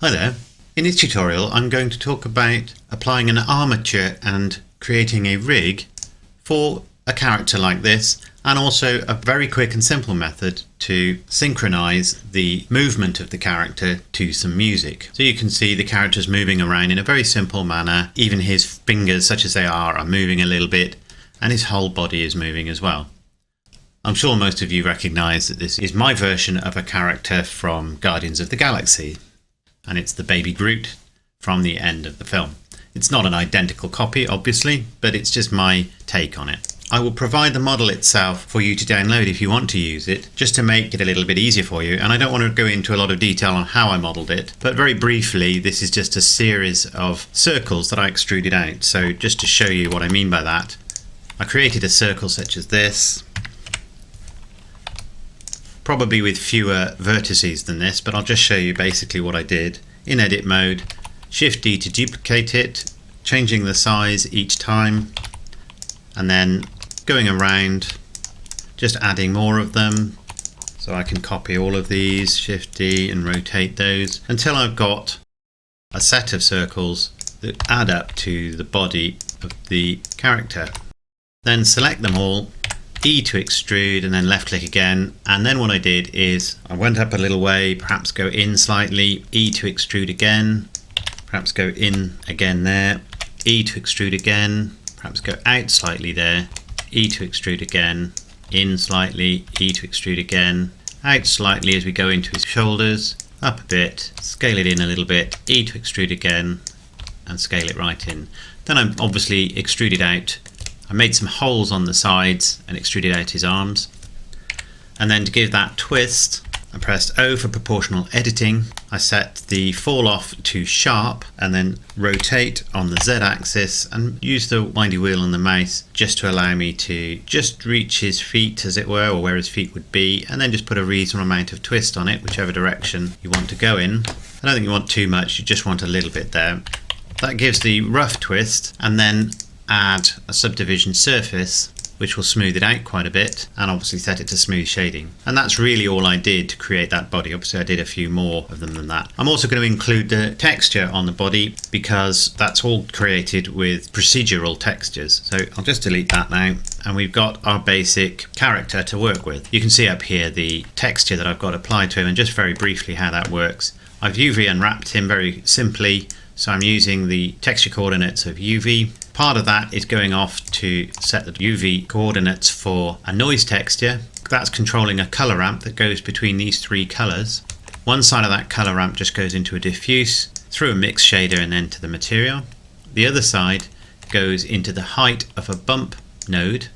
Hi there. In this tutorial I'm going to talk about applying an armature and creating a rig for a character like this, and also a very quick and simple method to synchronize the movement of the character to some music. So you can see the character's moving around in a very simple manner. Even his fingers, such as they are moving a little bit, and his whole body is moving as well. I'm sure most of you recognize that this is my version of a character from Guardians of the Galaxy, and it's the baby Groot from the end of the film. It's not an identical copy, obviously, but it's just my take on it. I will provide the model itself for you to download if you want to use it, just to make it a little bit easier for you. And I don't want to go into a lot of detail on how I modelled it, but very briefly, this is just a series of circles that I extruded out. So just to show you what I mean by that, I created a circle such as this, probably with fewer vertices than this, but I'll just show you basically what I did. In edit mode, Shift D to duplicate it, changing the size each time, and then going around, just adding more of them. So I can copy all of these, Shift D, and rotate those until I've got a set of circles that add up to the body of the character. Then select them all, E to extrude, and then left click again. And then what I did is I went up a little way, perhaps go in slightly, E to extrude again, perhaps go in again there, E to extrude again, perhaps go out slightly there, E to extrude again, in slightly, E to extrude again, out slightly as we go into his shoulders, up a bit, scale it in a little bit, E to extrude again, and scale it right in. Then I'm obviously extruded out. I made some holes on the sides and extruded out his arms. And then to give that twist, I pressed O for proportional editing. I set the fall off to sharp and then rotate on the Z axis and use the windy wheel on the mouse just to allow me to just reach his feet, as it were, or where his feet would be, and then just put a reasonable amount of twist on it, whichever direction you want to go in. I don't think you want too much, you just want a little bit there. That gives the rough twist, and then add a subdivision surface which will smooth it out quite a bit, and obviously set it to smooth shading. And that's really all I did to create that body. Obviously I did a few more of them than that. I'm also going to include the texture on the body because that's all created with procedural textures. So I'll just delete that now, and we've got our basic character to work with. You can see up here the texture that I've got applied to him, and just very briefly how that works. I've UV unwrapped him very simply, so I'm using the texture coordinates of UV. Part of that is going off to set the UV coordinates for a noise texture. That's controlling a color ramp that goes between these three colors. One side of that color ramp just goes into a diffuse, through a mix shader, and then to the material. The other side goes into the height of a bump node,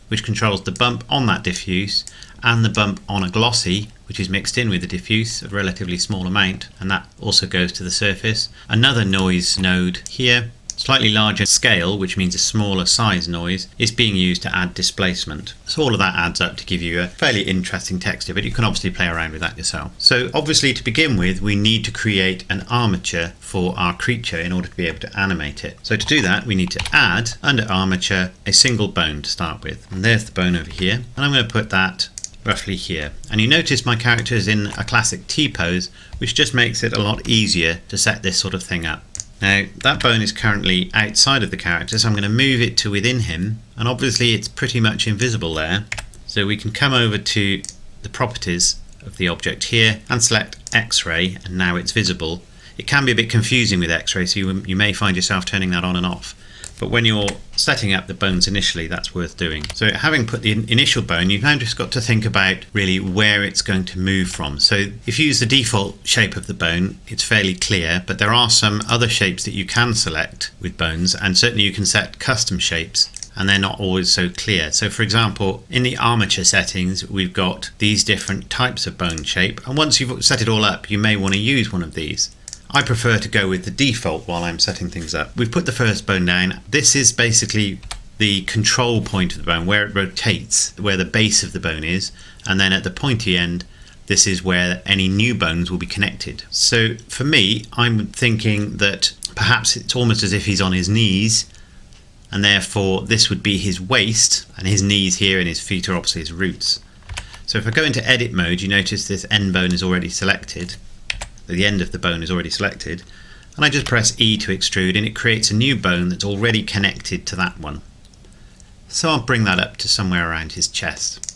which controls the bump on that diffuse and the bump on a glossy, which is mixed in with the diffuse, a relatively small amount, and that also goes to the surface. Another noise node here, slightly larger scale, which means a smaller size noise, is being used to add displacement. So all of that adds up to give you a fairly interesting texture, but you can obviously play around with that yourself. So obviously to begin with, we need to create an armature for our creature in order to be able to animate it. So to do that, we need to add, under armature, a single bone to start with. And there's the bone over here. And I'm going to put that roughly here. And you notice my character is in a classic T-pose, which just makes it a lot easier to set this sort of thing up. Now that bone is currently outside of the character, so I'm going to move it to within him, and obviously it's pretty much invisible there. So we can come over to the properties of the object here and select X-ray, and now it's visible. It can be a bit confusing with X-ray, so you may find yourself turning that on and off. But when you're setting up the bones initially, that's worth doing. So having put the initial bone, you've now just got to think about really where it's going to move from. So if you use the default shape of the bone, it's fairly clear, but there are some other shapes that you can select with bones, and certainly you can set custom shapes, and they're not always so clear. So for example, in the armature settings, we've got these different types of bone shape, and once you've set it all up, you may want to use one of these. I prefer to go with the default while I'm setting things up. We've put the first bone down. This is basically the control point of the bone, where it rotates, where the base of the bone is, and then at the pointy end, this is where any new bones will be connected. So for me, I'm thinking that perhaps it's almost as if he's on his knees, and therefore this would be his waist, and his knees here and his feet are obviously his roots. So if I go into edit mode, you notice this end bone is already selected. the end of the bone is already selected, and I just press E to extrude, and it creates a new bone that's already connected to that one. So I'll bring that up to somewhere around his chest.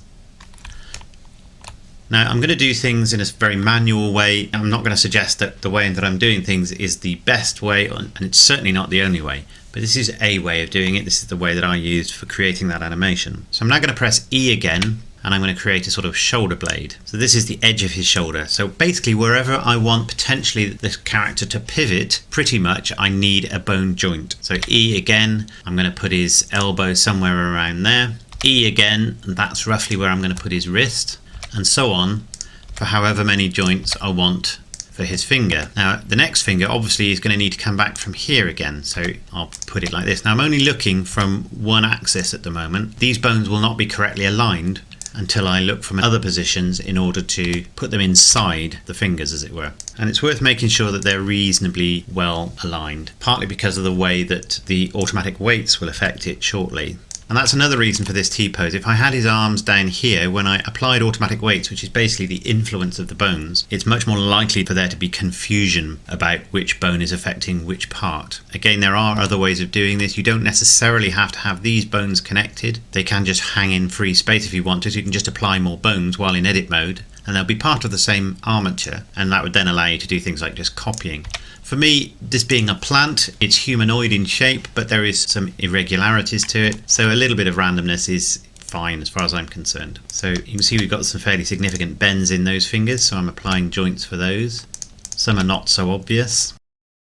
Now I'm going to do things in a very manual way. I'm not going to suggest that the way that I'm doing things is the best way, and it's certainly not the only way, but this is a way of doing it. This is the way that I used for creating that animation. So I'm now going to press E again, and I'm going to create a sort of shoulder blade. So this is the edge of his shoulder. So basically wherever I want potentially this character to pivot, pretty much I need a bone joint. So E again, I'm going to put his elbow somewhere around there. E again, and that's roughly where I'm going to put his wrist, and so on for however many joints I want for his finger. Now the next finger obviously is going to need to come back from here again, so I'll put it like this. Now I'm only looking from one axis at the moment. These bones will not be correctly aligned until I look from other positions in order to put them inside the fingers, as it were. And it's worth making sure that they're reasonably well aligned, partly because of the way that the automatic weights will affect it shortly. And that's another reason for this T-pose. If I had his arms down here, when I applied automatic weights, which is basically the influence of the bones, it's much more likely for there to be confusion about which bone is affecting which part. Again, there are other ways of doing this. You don't necessarily have to have these bones connected. They can just hang in free space if you want to, so you can just apply more bones while in edit mode, and they'll be part of the same armature, and that would then allow you to do things like just copying. For me, this being a plant, it's humanoid in shape, but there is some irregularities to it, so a little bit of randomness is fine as far as I'm concerned. So you can see we've got some fairly significant bends in those fingers, so I'm applying joints for those. Some are not so obvious.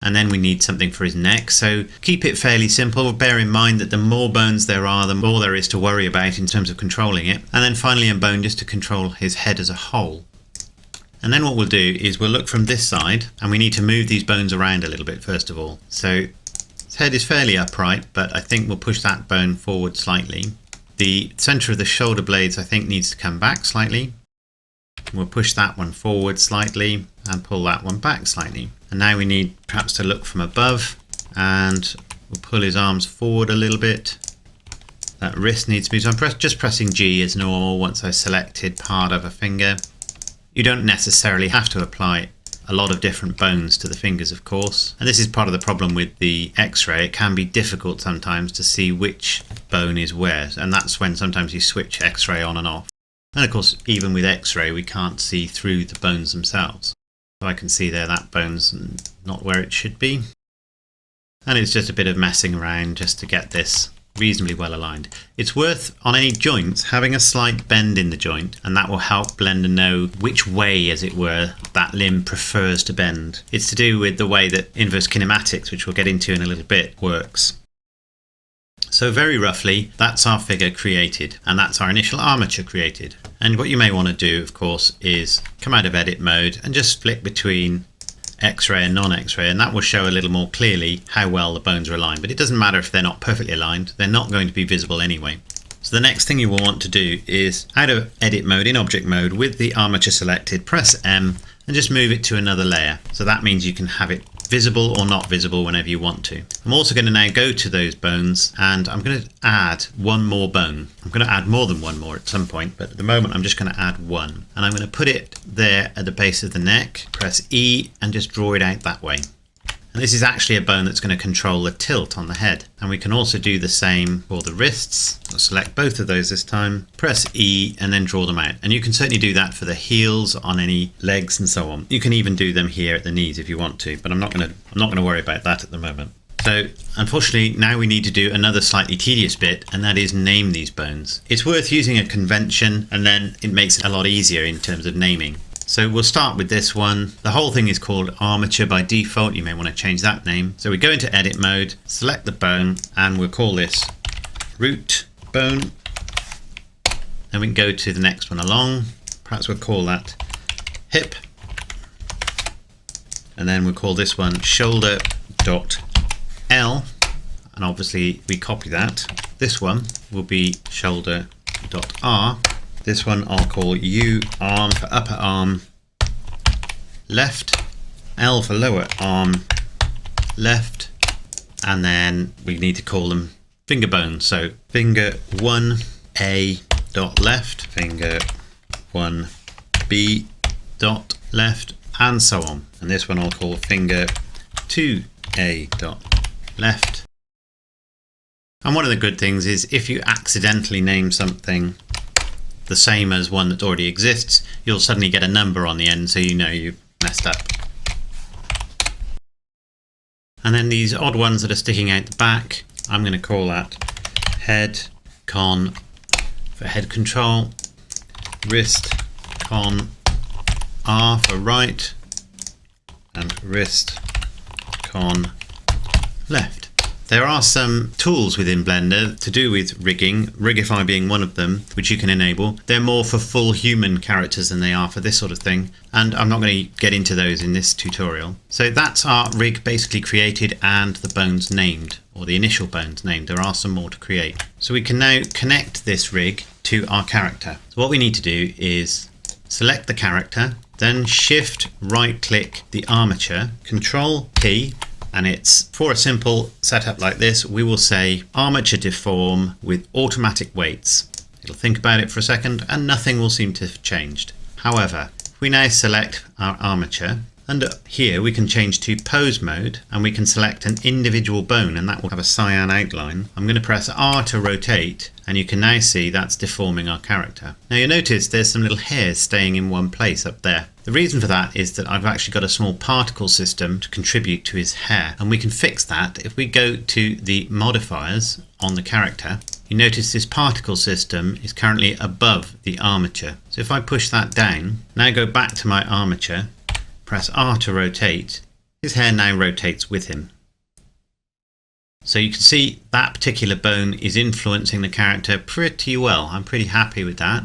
And then we need something for his neck, so keep it fairly simple. Bear in mind that the more bones there are, the more there is to worry about in terms of controlling it. And then finally a bone just to control his head as a whole. And then what we'll do is we'll look from this side, and we need to move these bones around a little bit first of all. So his head is fairly upright, but I think we'll push that bone forward slightly. The center of the shoulder blades I think needs to come back slightly. We'll push that one forward slightly and pull that one back slightly. And now we need perhaps to look from above, and we'll pull his arms forward a little bit. That wrist needs to be, so I'm just pressing G as normal once I've selected part of a finger. You don't necessarily have to apply a lot of different bones to the fingers, of course. And this is part of the problem with the X-ray. It can be difficult sometimes to see which bone is where, and that's when sometimes you switch X-ray on and off. And of course, even with X-ray, we can't see through the bones themselves. So I can see there that bone's not where it should be. And it's just a bit of messing around just to get this reasonably well aligned. It's worth, on any joints, having a slight bend in the joint, and that will help Blender know which way, as it were, that limb prefers to bend. It's to do with the way that inverse kinematics, which we'll get into in a little bit, works. So very roughly, that's our figure created, and that's our initial armature created. And what you may want to do, of course, is come out of edit mode and just flick between X-ray and non-X-ray, and that will show a little more clearly how well the bones are aligned. But it doesn't matter if they're not perfectly aligned, they're not going to be visible anyway. So the next thing you will want to do is, out of edit mode, in object mode, with the armature selected, press M and just move it to another layer. So that means you can have it visible or not visible whenever you want to. I'm also going to now go to those bones, and I'm going to add one more bone. I'm going to add more than one more at some point, but at the moment I'm just going to add one. And I'm going to put it there at the base of the neck, press E, and just draw it out that way. And this is actually a bone that's going to control the tilt on the head. And we can also do the same for the wrists. I'll select both of those this time, press E, and then draw them out. And you can certainly do that for the heels, on any legs and so on. You can even do them here at the knees if you want to, but I'm not going to worry about that at the moment. So unfortunately now we need to do another slightly tedious bit, and that is name these bones. It's worth using a convention, and then it makes it a lot easier in terms of naming. So we'll start with this one. The whole thing is called armature by default. You may want to change that name. So we go into edit mode, select the bone, and we'll call this root bone. Then we can go to the next one along. Perhaps we'll call that hip. And then we'll call this one shoulder dot L. And obviously we copy that. This one will be shoulder dot R. This one I'll call U arm for upper arm left, L for lower arm left, and then we need to call them finger bones. So finger 1A dot left, finger 1B dot left, and so on. And this one I'll call finger 2A dot left. And one of the good things is if you accidentally name something the same as one that already exists, you'll suddenly get a number on the end, so you know you've messed up. And then these odd ones that are sticking out the back, I'm going to call that head con for head control, wrist con R for right, and wrist con left. There are some tools within Blender to do with rigging, Rigify being one of them, which you can enable. They're more for full human characters than they are for this sort of thing, and I'm not going to get into those in this tutorial. So that's our rig basically created and the bones named, or the initial bones named. There are some more to create. So we can now connect this rig to our character. So what we need to do is select the character, then shift right click the armature, Control P, and it's for a simple setup like this, we will say armature deform with automatic weights. It'll think about it for a second and nothing will seem to have changed. However, if we now select our armature, under here we can change to pose mode and we can select an individual bone and that will have a cyan outline. I'm going to press R to rotate and you can now see that's deforming our character. Now you'll notice there's some little hairs staying in one place up there. The reason for that is that I've actually got a small particle system to contribute to his hair, and we can fix that if we go to the modifiers on the character. You notice this particle system is currently above the armature. So if I push that down, now go back to my armature, press R to rotate, his hair now rotates with him. So you can see that particular bone is influencing the character pretty well. I'm pretty happy with that.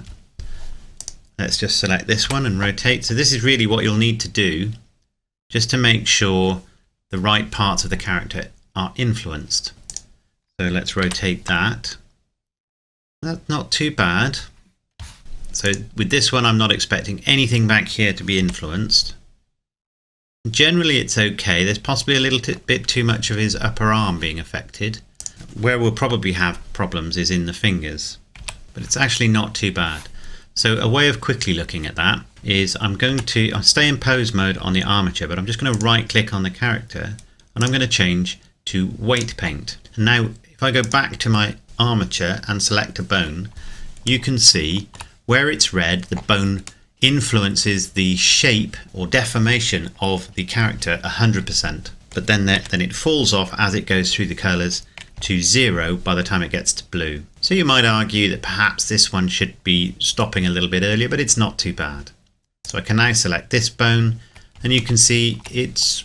Let's just select this one and rotate. So this is really what you'll need to do just to make sure the right parts of the character are influenced. So let's rotate that. That's not too bad. So with this one, I'm not expecting anything back here to be influenced. Generally it's okay. There's possibly a little bit too much of his upper arm being affected. Where we'll probably have problems is in the fingers, but it's actually not too bad. So a way of quickly looking at that is I'll stay in pose mode on the armature, but I'm just going to right click on the character and I'm going to change to weight paint. And now if I go back to my armature and select a bone, you can see where it's red, the bone influences the shape or deformation of the character 100%. But then it falls off as it goes through the colours to 0 by the time it gets to blue. So you might argue that perhaps this one should be stopping a little bit earlier, but it's not too bad. So I can now select this bone and you can see it's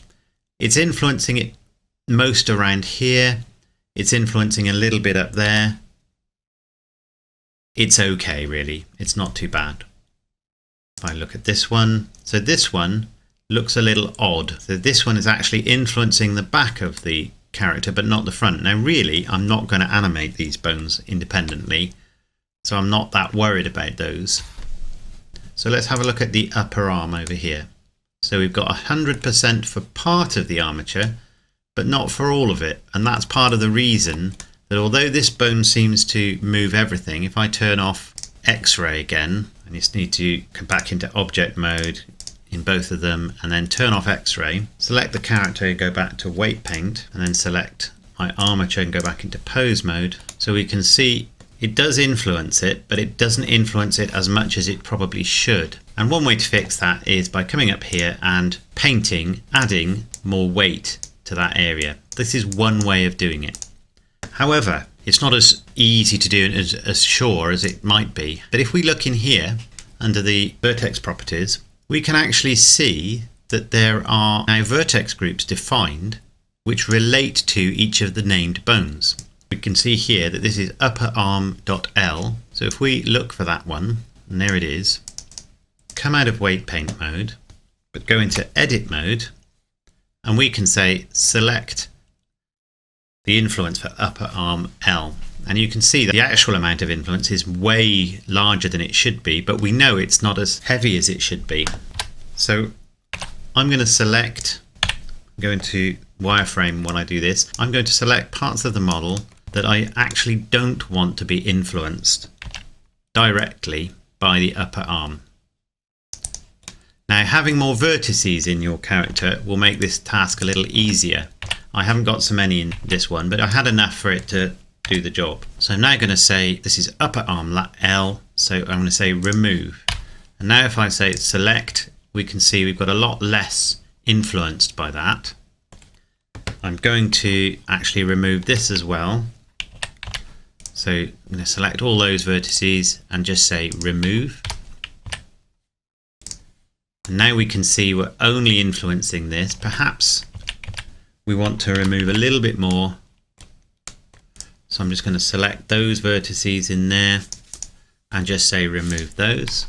influencing it most around here. It's influencing a little bit up there. It's okay really, it's not too bad. If I look at this one, so this one looks a little odd. So this one is actually influencing the back of the character but not the front. Now really I'm not going to animate these bones independently, so I'm not that worried about those. So let's have a look at the upper arm over here. So we've got 100% for part of the armature but not for all of it, and that's part of the reason that although this bone seems to move everything, if I turn off X-ray again, and you just need to come back into object mode in both of them and then turn off X-ray, select the character, go back to weight paint and then select my armature and go back into pose mode, so we can see it does influence it, but it doesn't influence it as much as it probably should. And one way to fix that is by coming up here and painting, adding more weight to that area. This is one way of doing it. However, it's not as easy to do as sure as it might be. But if we look in here under the vertex properties, we can actually see that there are now vertex groups defined which relate to each of the named bones. We can see here that this is upper arm.L. So if we look for that one, and there it is, come out of weight paint mode, but go into edit mode, and we can say select the influence for upper arm L. And you can see that the actual amount of influence is way larger than it should be, but we know it's not as heavy as it should be. So I'm going to select, go into wireframe when I do this, I'm going to select parts of the model that I actually don't want to be influenced directly by the upper arm. Now, having more vertices in your character will make this task a little easier. I haven't got so many in this one, but I had enough for it to do the job. So I'm now going to say this is upper arm L, so I'm going to say remove. And now if I say select, we can see we've got a lot less influenced by that. I'm going to actually remove this as well. So I'm going to select all those vertices and just say remove. And now we can see we're only influencing this. Perhaps we want to remove a little bit more. So I'm just going to select those vertices in there and just say remove those.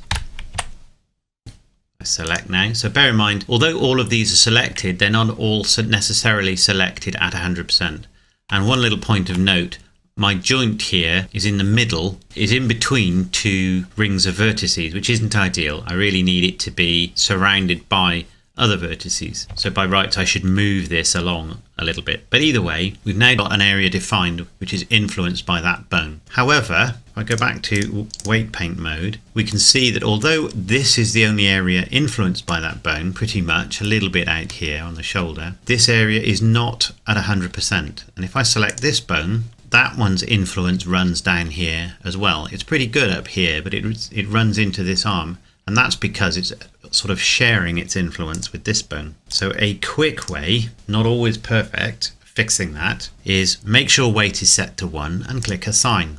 I select now. So bear in mind, although all of these are selected, they're not all necessarily selected at 100%. And one little point of note, my joint here is in the middle, is in between two rings of vertices, which isn't ideal. I really need it to be surrounded by other vertices. So by rights, I should move this along a little bit. But either way, we've now got an area defined which is influenced by that bone. However, if I go back to weight paint mode, we can see that although this is the only area influenced by that bone, pretty much a little bit out here on the shoulder, this area is not at 100%. And if I select this bone, that one's influence runs down here as well. It's pretty good up here, but it runs into this arm, and that's because it's sort of sharing its influence with this bone. So a quick way, not always perfect, fixing that is make sure weight is set to 1 and click assign.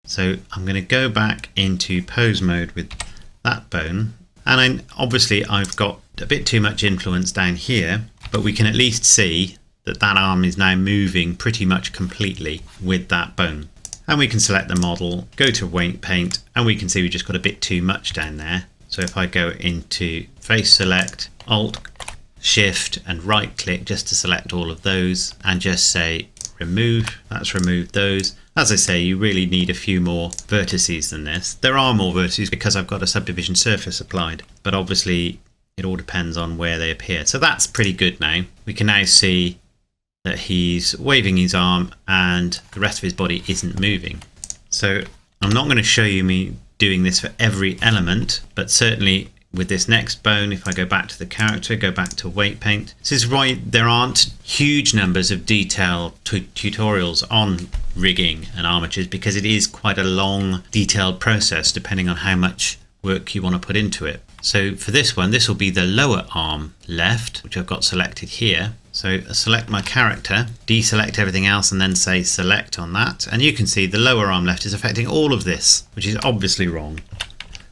So I'm going to go back into pose mode with that bone, and obviously I've got a bit too much influence down here, but we can at least see that that arm is now moving pretty much completely with that bone. And we can select the model, go to weight paint, and we can see we just got a bit too much down there. So if I go into face select, Alt, Shift and right click just to select all of those and just say remove, that's removed those. As I say, you really need a few more vertices than this. There are more vertices because I've got a subdivision surface applied, but obviously it all depends on where they appear. So that's pretty good now. We can now see that he's waving his arm and the rest of his body isn't moving. So I'm not going to show you me doing this for every element, but certainly with this next bone, if I go back to the character, go back to weight paint, this is why there aren't huge numbers of detailed tutorials on rigging and armatures, because it is quite a long, detailed process depending on how much work you want to put into it. So for this one, this will be the lower arm left, which I've got selected here. So I select my character, deselect everything else, and then say select on that. And you can see the lower arm left is affecting all of this, which is obviously wrong.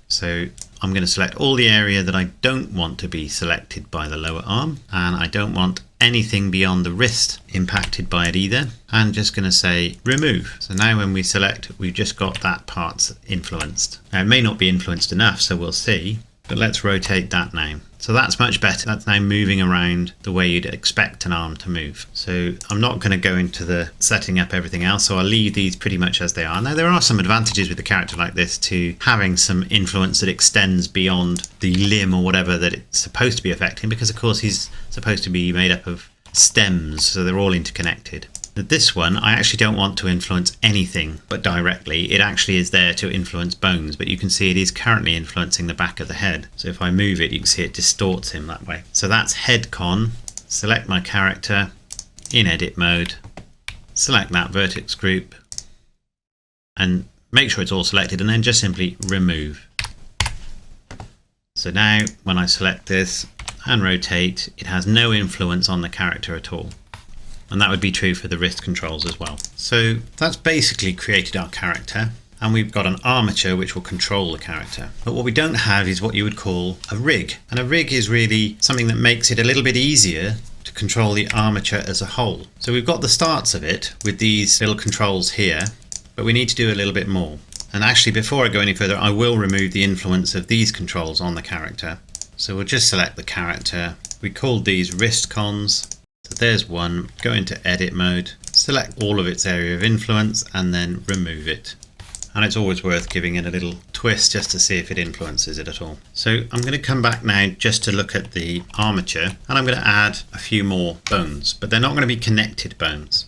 So I'm going to select all the area that I don't want to be selected by the lower arm, and I don't want anything beyond the wrist impacted by it either. And just going to say remove. So now when we select, we've just got that part influenced. Now it may not be influenced enough, so we'll see. But let's rotate that now. So that's much better. That's now moving around the way you'd expect an arm to move. So I'm not going to go into the setting up everything else, so I'll leave these pretty much as they are. Now there are some advantages with a character like this to having some influence that extends beyond the limb or whatever that it's supposed to be affecting, because of course he's supposed to be made up of stems, so they're all interconnected. This one, I actually don't want to influence anything but directly. It actually is there to influence bones, but you can see it is currently influencing the back of the head. So if I move it, you can see it distorts him that way. So that's head con. Select my character in edit mode, select that vertex group and make sure it's all selected, and then just simply remove. So now when I select this and rotate, it has no influence on the character at all. And that would be true for the wrist controls as well. So that's basically created our character, and we've got an armature which will control the character. But what we don't have is what you would call a rig. And a rig is really something that makes it a little bit easier to control the armature as a whole. So we've got the starts of it with these little controls here, but we need to do a little bit more. And actually, before I go any further, I will remove the influence of these controls on the character. So we'll just select the character. We called these wrist cons. So there's one, go into edit mode, select all of its area of influence and then remove it. And it's always worth giving it a little twist just to see if it influences it at all. So I'm going to come back now just to look at the armature, and I'm going to add a few more bones, but they're not going to be connected bones.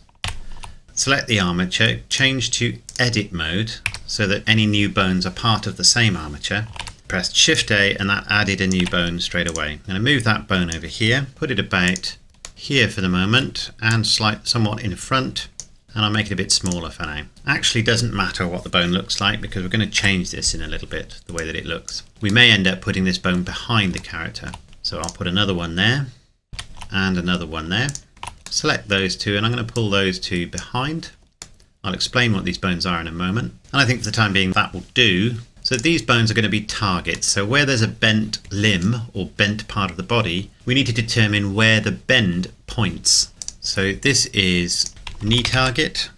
Select the armature, change to edit mode so that any new bones are part of the same armature. pressed Shift A, and that added a new bone straight away. I'm going to move that bone over here, put it about here for the moment, and somewhat in front, and I'll make it a bit smaller for now. Actually doesn't matter what the bone looks like, because we're going to change this in a little bit, the way that it looks. We may end up putting this bone behind the character. So I'll put another one there, and another one there. Select those two, and I'm going to pull those two behind. I'll explain what these bones are in a moment. And I think for the time being that will do. So these bones are going to be targets. So where there's a bent limb or bent part of the body, we need to determine where the bend points. So this is knee target.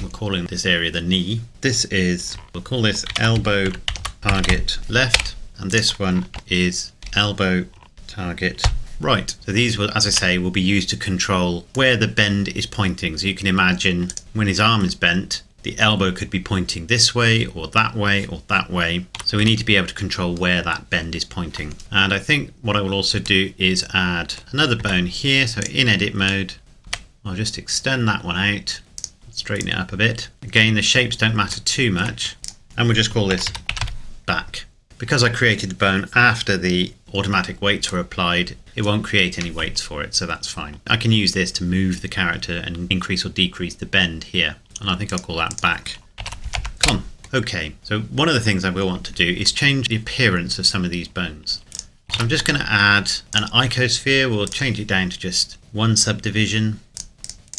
We're calling this area the knee. We'll call this elbow target left, and this one is elbow target right. So these will, as I say, will be used to control where the bend is pointing. So you can imagine when his arm is bent, the elbow could be pointing this way or that way or that way. So we need to be able to control where that bend is pointing. And I think what I will also do is add another bone here. So in edit mode, I'll just extend that one out, straighten it up a bit. Again, the shapes don't matter too much. And we'll just call this back. Because I created the bone after the automatic weights were applied, it won't create any weights for it, so that's fine. I can use this to move the character and increase or decrease the bend here, and I think I'll call that back con. Okay, so one of the things I will want to do is change the appearance of some of these bones. So I'm just going to add an icosphere. We'll change it down to just one subdivision,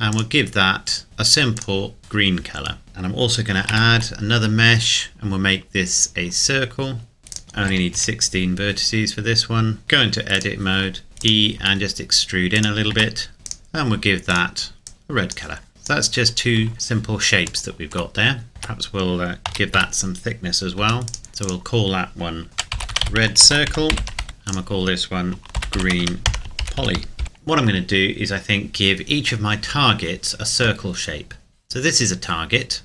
and we'll give that a simple green color. And I'm also going to add another mesh, and we'll make this a circle. I only need 16 vertices for this one. Go into edit mode, E, and just extrude in a little bit, and we'll give that a red color. So that's just two simple shapes that we've got there. Perhaps we'll give that some thickness as well. So we'll call that one red circle, and we'll call this one green poly. What I'm going to do is, I think, give each of my targets a circle shape. So this is a target.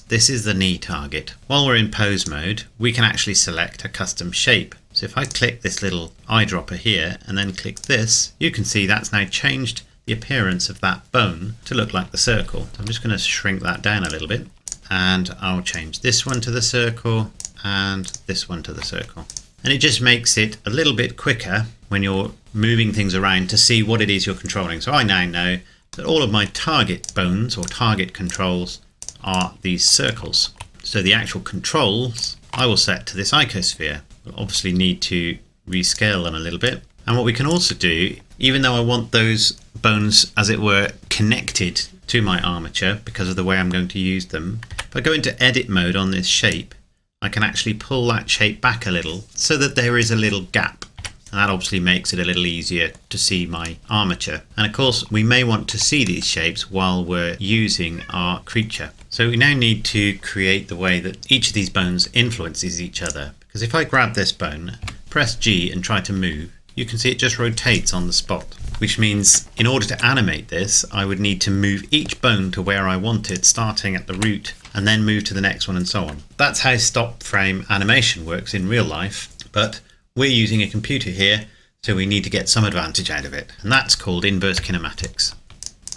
This is the knee target. While we're in pose mode, we can actually select a custom shape. So if I click this little eyedropper here and then click this, you can see that's now changed the appearance of that bone to look like the circle. So I'm just going to shrink that down a little bit, and I'll change this one to the circle and this one to the circle. And it just makes it a little bit quicker when you're moving things around to see what it is you're controlling. So I now know that all of my target bones or target controls are these circles. So the actual controls I will set to this icosphere. We'll obviously need to rescale them a little bit. And what we can also do, even though I want those bones, as it were, connected to my armature because of the way I'm going to use them, if I go into edit mode on this shape, I can actually pull that shape back a little so that there is a little gap. And that obviously makes it a little easier to see my armature. And of course, we may want to see these shapes while we're using our creature. So we now need to create the way that each of these bones influences each other. Because if I grab this bone, press G and try to move, you can see it just rotates on the spot. Which means in order to animate this, I would need to move each bone to where I want it, starting at the root, and then move to the next one and so on. That's how stop frame animation works in real life, but we're using a computer here, so we need to get some advantage out of it, and that's called inverse kinematics.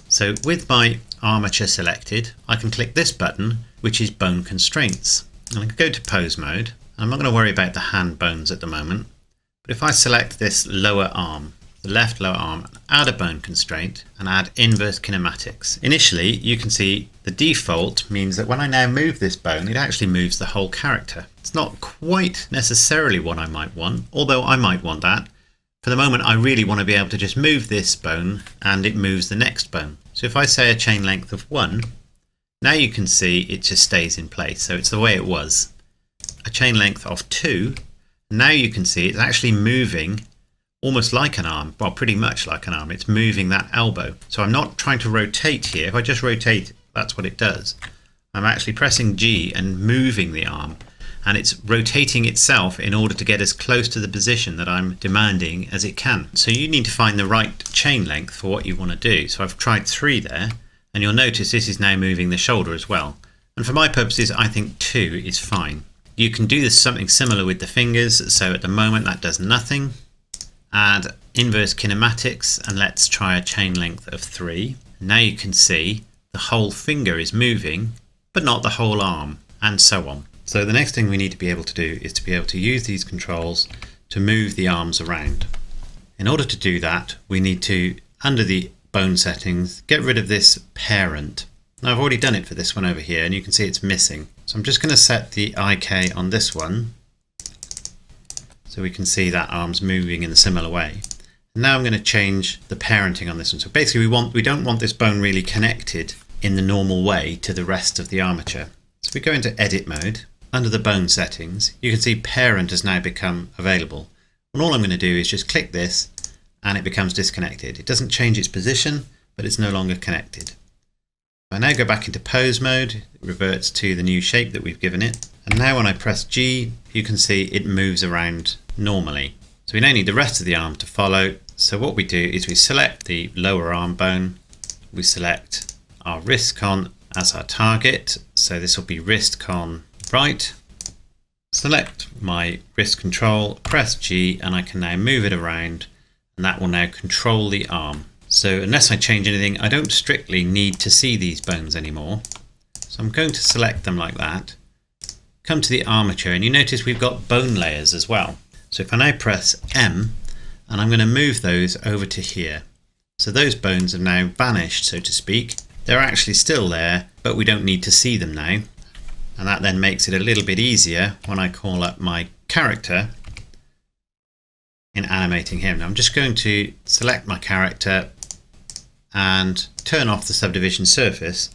So with my armature selected, I can click this button, which is bone constraints, and I can go to pose mode. I'm not going to worry about the hand bones at the moment, but if I select this lower arm, the left lower arm, add a bone constraint and add inverse kinematics. Initially, you can see the default means that when I now move this bone, it actually moves the whole character. It's not quite necessarily what I might want, although I might want that. For the moment, I really want to be able to just move this bone and it moves the next bone. So if I say a chain length of 1, now you can see it just stays in place. So it's the way it was. A chain length of 2, now you can see it's actually moving almost like an arm, well, pretty much like an arm. It's moving that elbow. So I'm not trying to rotate here. If I just rotate, that's what it does. I'm actually pressing G and moving the arm, and it's rotating itself in order to get as close to the position that I'm demanding as it can. So you need to find the right chain length for what you want to do. So I've tried 3 there, and you'll notice this is now moving the shoulder as well. And for my purposes, I think 2 is fine. You can do this something similar with the fingers. So at the moment that does nothing. Add inverse kinematics and let's try a chain length of 3. Now you can see the whole finger is moving, but not the whole arm, and so on. So the next thing we need to be able to do is to be able to use these controls to move the arms around. In order to do that, we need to, under the bone settings, get rid of this parent. Now I've already done it for this one over here, and you can see it's missing. So I'm just going to set the IK on this one so we can see that arm's moving in a similar way. And now I'm going to change the parenting on this one. So basically we don't want this bone really connected in the normal way to the rest of the armature. So we go into edit mode. Under the bone settings, you can see parent has now become available. And all I'm going to do is just click this and it becomes disconnected. It doesn't change its position, but it's no longer connected. If I now go back into pose mode, it reverts to the new shape that we've given it. And now when I press G, you can see it moves around normally. So we now need the rest of the arm to follow. So what we do is we select the lower arm bone, we select our wrist con as our target. So this will be wrist con right. Select my wrist control, press G, and I can now move it around, and that will now control the arm. So unless I change anything, I don't strictly need to see these bones anymore. So I'm going to select them like that. Come to the armature, and you notice we've got bone layers as well. So if I now press M, and I'm going to move those over to here. So those bones have now vanished, so to speak. They're actually still there, but we don't need to see them now. And that then makes it a little bit easier when I call up my character in animating him. Now I'm just going to select my character and turn off the subdivision surface,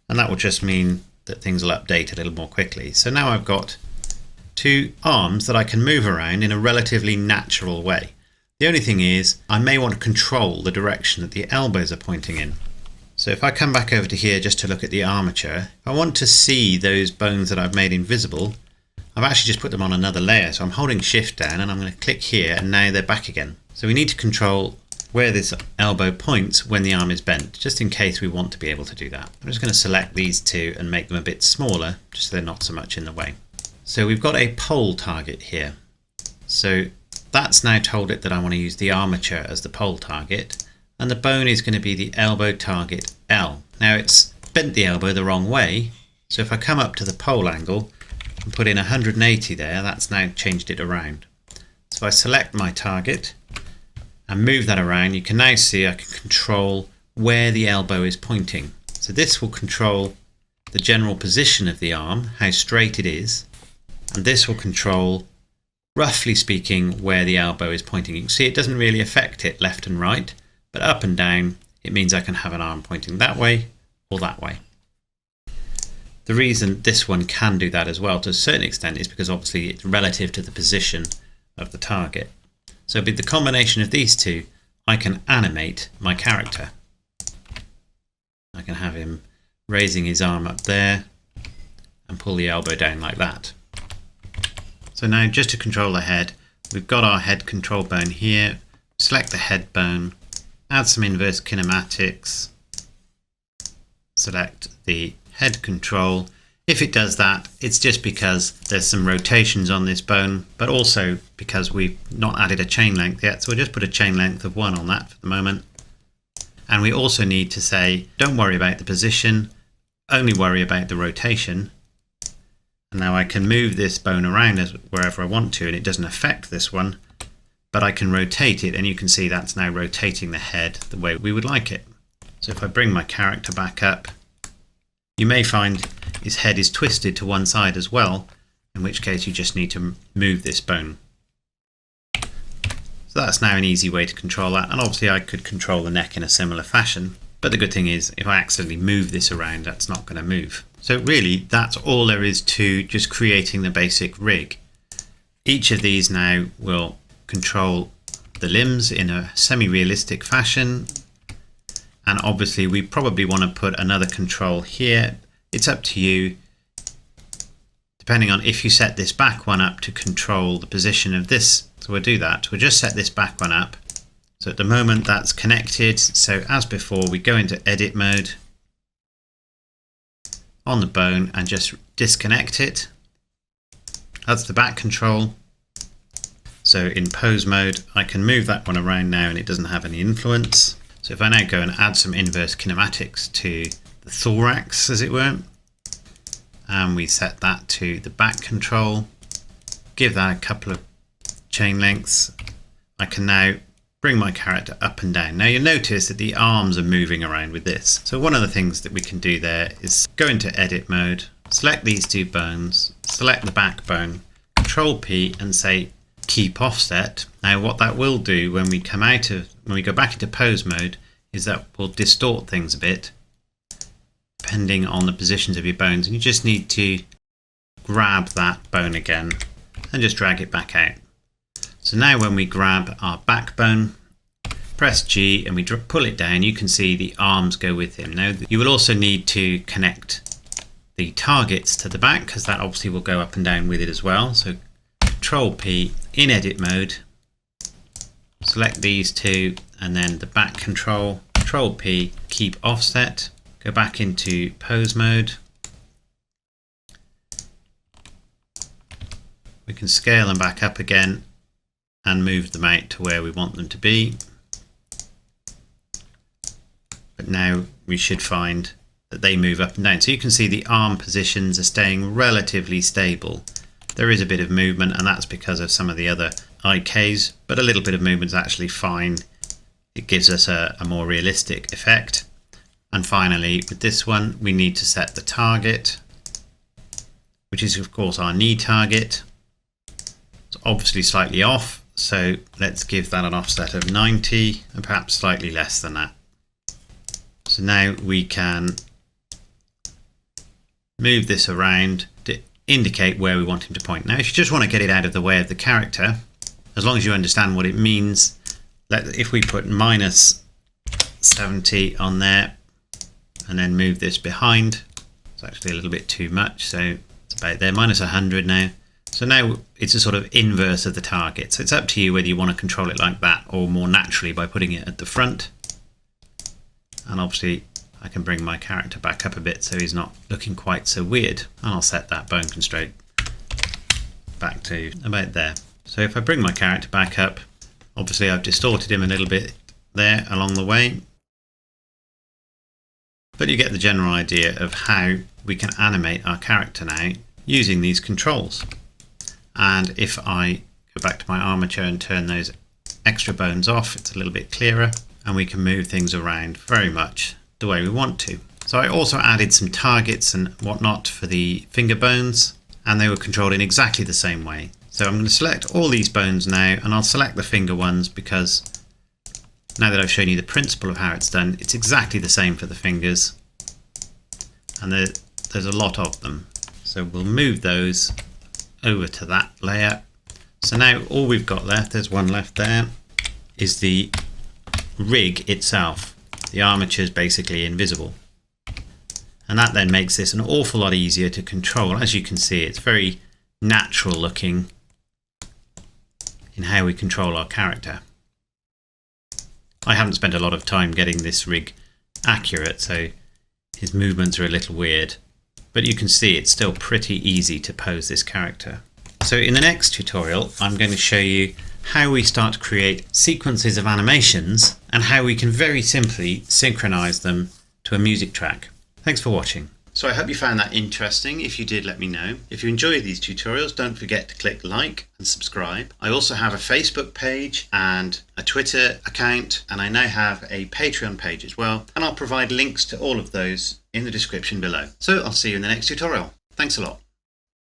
and that will just mean that things will update a little more quickly. So now I've got two arms that I can move around in a relatively natural way. The only thing is I may want to control the direction that the elbows are pointing in. So if I come back over to here just to look at the armature, if I want to see those bones that I've made invisible, I've actually just put them on another layer. So I'm holding shift down and I'm going to click here, and now they're back again. So we need to control where this elbow points when the arm is bent, just in case we want to be able to do that. I'm just going to select these two and make them a bit smaller, just so they're not so much in the way. So we've got a pole target here. So that's now told it that I want to use the armature as the pole target. And the bone is going to be the elbow target L. Now it's bent the elbow the wrong way, so if I come up to the pole angle and put in 180 there, that's now changed it around. So if I select my target and move that around, you can now see I can control where the elbow is pointing. So this will control the general position of the arm, how straight it is, and this will control, roughly speaking, where the elbow is pointing. You can see it doesn't really affect it left and right, but up and down, it means I can have an arm pointing that way or that way. The reason this one can do that as well to a certain extent is because obviously it's relative to the position of the target. So with the combination of these two, I can animate my character. I can have him raising his arm up there and pull the elbow down like that. So now just to control the head, we've got our head control bone here. Select the head bone. Add some inverse kinematics, select the head control. If it does that, it's just because there's some rotations on this bone, but also because we've not added a chain length yet. So we'll just put a chain length of 1 on that for the moment. And we also need to say, don't worry about the position, only worry about the rotation. And now I can move this bone around wherever I want to, and it doesn't affect this one. But I can rotate it, and you can see that's now rotating the head the way we would like it. So if I bring my character back up, you may find his head is twisted to one side as well, in which case you just need to move this bone. So that's now an easy way to control that, and obviously I could control the neck in a similar fashion, but the good thing is if I accidentally move this around, that's not going to move. So really that's all there is to just creating the basic rig. Each of these now will control the limbs in a semi-realistic fashion, and obviously we probably want to put another control here. It's up to you, depending on if you set this back one up to control the position of this. So we'll do that. We'll just set this back one up. So at the moment that's connected. So as before, we go into edit mode on the bone and just disconnect it. That's the back control. So in pose mode, I can move that one around now and it doesn't have any influence. So if I now go and add some inverse kinematics to the thorax, as it were, and we set that to the back control. Give that a couple of chain lengths. I can now bring my character up and down. Now you'll notice that the arms are moving around with this. So one of the things that we can do there is go into edit mode, select these two bones, select the backbone, Control P and say keep offset. Now what that will do when we go back into pose mode is that will distort things a bit depending on the positions of your bones, and you just need to grab that bone again and just drag it back out. So now when we grab our backbone, press G and we pull it down, you can see the arms go with him. Now you will also need to connect the targets to the back because that obviously will go up and down with it as well. So Control P in edit mode, select these two and then the back control, Control P, keep offset, go back into pose mode. We can scale them back up again and move them out to where we want them to be. But now we should find that they move up and down. So you can see the arm positions are staying relatively stable. There is a bit of movement and that's because of some of the other IKs, but a little bit of movement is actually fine. It gives us a more realistic effect. And finally with this one we need to set the target, which is of course our knee target. It's obviously slightly off, so let's give that an offset of 90 and perhaps slightly less than that. So now we can move this around to indicate where we want him to point. Now if you just want to get it out of the way of the character, as long as you understand what it means, if we put minus 70 on there and then move this behind, it's actually a little bit too much, so it's about there, minus 100 now. So now it's a sort of inverse of the target. So it's up to you whether you want to control it like that or more naturally by putting it at the front. And obviously I can bring my character back up a bit so he's not looking quite so weird. And I'll set that bone constraint back to about there. So if I bring my character back up, obviously I've distorted him a little bit there along the way. But you get the general idea of how we can animate our character now using these controls. And if I go back to my armature and turn those extra bones off, it's a little bit clearer and we can move things around very much the way we want to. So I also added some targets and whatnot for the finger bones, and they were controlled in exactly the same way. So I'm going to select all these bones now, and I'll select the finger ones because now that I've shown you the principle of how it's done, it's exactly the same for the fingers, and there's a lot of them. So we'll move those over to that layer. So now all we've got left, there's one left there, is the rig itself. The armature is basically invisible. And that then makes this an awful lot easier to control. As you can see, it's very natural looking in how we control our character. I haven't spent a lot of time getting this rig accurate, so his movements are a little weird. But you can see it's still pretty easy to pose this character. So in the next tutorial, I'm going to show you how we start to create sequences of animations and how we can very simply synchronize them to a music track. Thanks for watching. So I hope you found that interesting. If you did, let me know. If you enjoy these tutorials, don't forget to click like and subscribe. I also have a Facebook page and a Twitter account, and I now have a Patreon page as well, and I'll provide links to all of those in the description below. So I'll see you in the next tutorial. Thanks a lot.